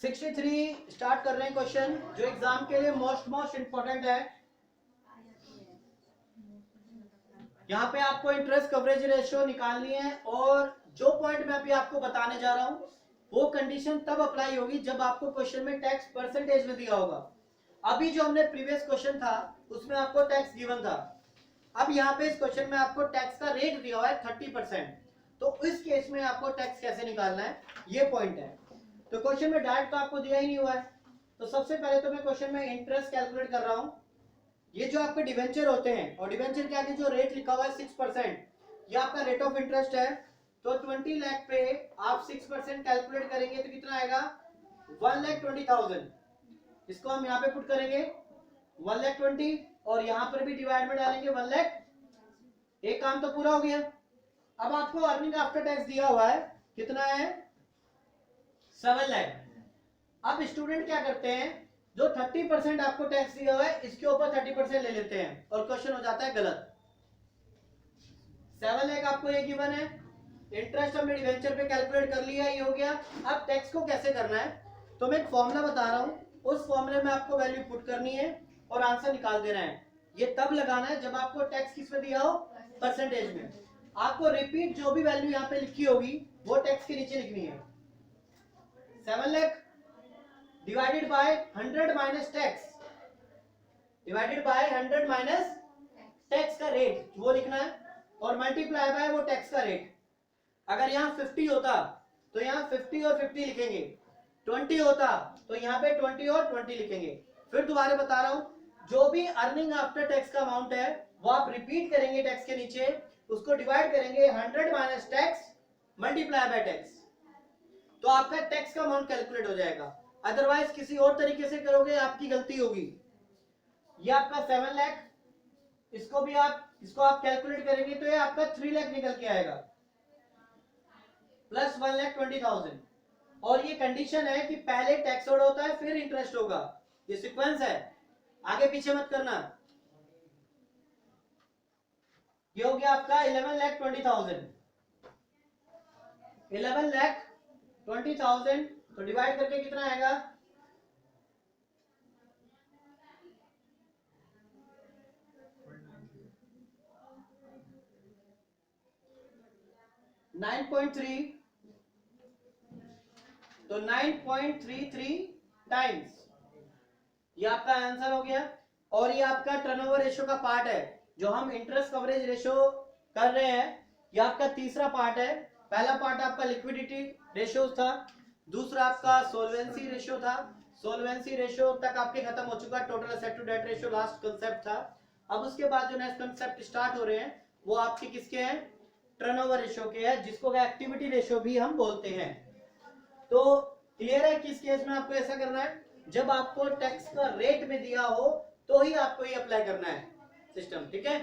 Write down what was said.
63 start कर रहे हैं क्वेश्चन जो एग्जाम के लिए मोस्ट इंपॉर्टेंट है। यहाँ पे आपको इंटरेस्ट कवरेज रेशियो निकालनी है और जो पॉइंट मैं अभी आपको बताने जा रहा हूँ वो कंडीशन तब अप्लाई होगी जब आपको क्वेश्चन में टैक्स परसेंटेज में दिया होगा। अभी जो हमने प्रीवियस क्वेश्चन था उसमें आपको टैक्स गिवन था, अब यहाँ पे इस क्वेश्चन में आपको टैक्स का रेट दिया हुआ है 30%। तो इस केस में आपको टैक्स कैसे निकालना है ये पॉइंट है। तो क्वेश्चन में डायरेक्ट तो आपको दिया ही नहीं हुआ है, तो सबसे पहले तो मैं क्वेश्चन में इंटरेस्ट कैलकुलेट कर रहा हूँ। ये जो आपके डिवेंचर होते हैं और डिवेंचर के आगे जो रेट लिखा हुआ है 6%, ये आपका रेट ऑफ इंटरेस्ट है। तो 20 लाख पे आप 6% कैलकुलेट करेंगे तो कितना आएगा 1,20,000। इसको हम यहाँ पे पुट करेंगे 1,20,000 और यहाँ पर भी डिवाइड में डालेंगे 1 लाख। एक काम तो पूरा हो गया। अब आपको अर्निंग आफ्टर टैक्स दिया हुआ है कितना है 7 लाख। अब स्टूडेंट क्या करते हैं जो 30% आपको टैक्स दिया हुआ है इसके ऊपर 30% ले लेते हैं और क्वेश्चन हो जाता है गलत। 7 लाख आपको ये गिवन है, इंटरेस्ट हमने डिवेंचर पे कैलकुलेट कर लिया, ये हो गया। अब टैक्स को कैसे करना है तो मैं एक फॉर्मूला बता रहा हूँ, उस फॉर्मूले में आपको वैल्यू पुट करनी है और आंसर निकाल देना है। ये तब लगाना है जब आपको टैक्स किस में दिया हो परसेंटेज में। आपको रिपीट जो भी वैल्यू यहाँ पे लिखी होगी वो टैक्स के नीचे लिखनी है। 7 lakh divided by 100 minus tax, divided by 100 minus tax का रेट वो लिखना है और मल्टीप्लाई बाय वो टैक्स का रेट। अगर यहाँ 50 होता तो यहाँ 50 और 50 लिखेंगे, 20 होता तो यहाँ पे 20 और 20 लिखेंगे। फिर दोबारा बता रहा हूँ, जो भी अर्निंग आफ्टर टैक्स का अमाउंट है वो आप रिपीट करेंगे टैक्स के नीचे, उसको डिवाइड करेंगे 100 minus tax multiply by tax, तो आपका टैक्स का अमाउंट कैलकुलेट हो जाएगा। अदरवाइज किसी और तरीके से करोगे आपकी गलती होगी। ये आपका 7 लाख, इसको आप कैलकुलेट करेंगे तो ये आपका 3 लाख निकल के आएगा प्लस 1,20,000। और ये कंडीशन है कि पहले टैक्स ओड होता है फिर इंटरेस्ट होगा, ये सीक्वेंस है, आगे पीछे मत करना। ये हो गया आपका 11,20,000, 11,20,000 तो डिवाइड करके कितना आएगा 9.3, तो 9.33 टाइम्स ये आपका आंसर हो गया। और ये आपका टर्नओवर रेशियो का पार्ट है जो हम इंटरेस्ट कवरेज रेशियो कर रहे हैं, ये आपका तीसरा पार्ट है। पहला पार्ट आपका लिक्विडिटी रेशियो था, दूसरा आपका सोल्वेंसी रेशियो था, सोल्वेंसी रेशियो तक आपके खत्म हो चुका, total asset to debt ratio last concept था। अब उसके बाद जो नेक्स्ट कंसेप्ट स्टार्ट हो रहे हैं वो आपके किसके हैं टर्नओवर रेशियो के हैं, जिसको एक्टिविटी रेशियो भी हम बोलते हैं। तो क्लियर है किस केस में आपको ऐसा करना है, जब आपको टैक्स का रेट में दिया हो तो ही आपको ये अप्लाई करना है सिस्टम, ठीक है।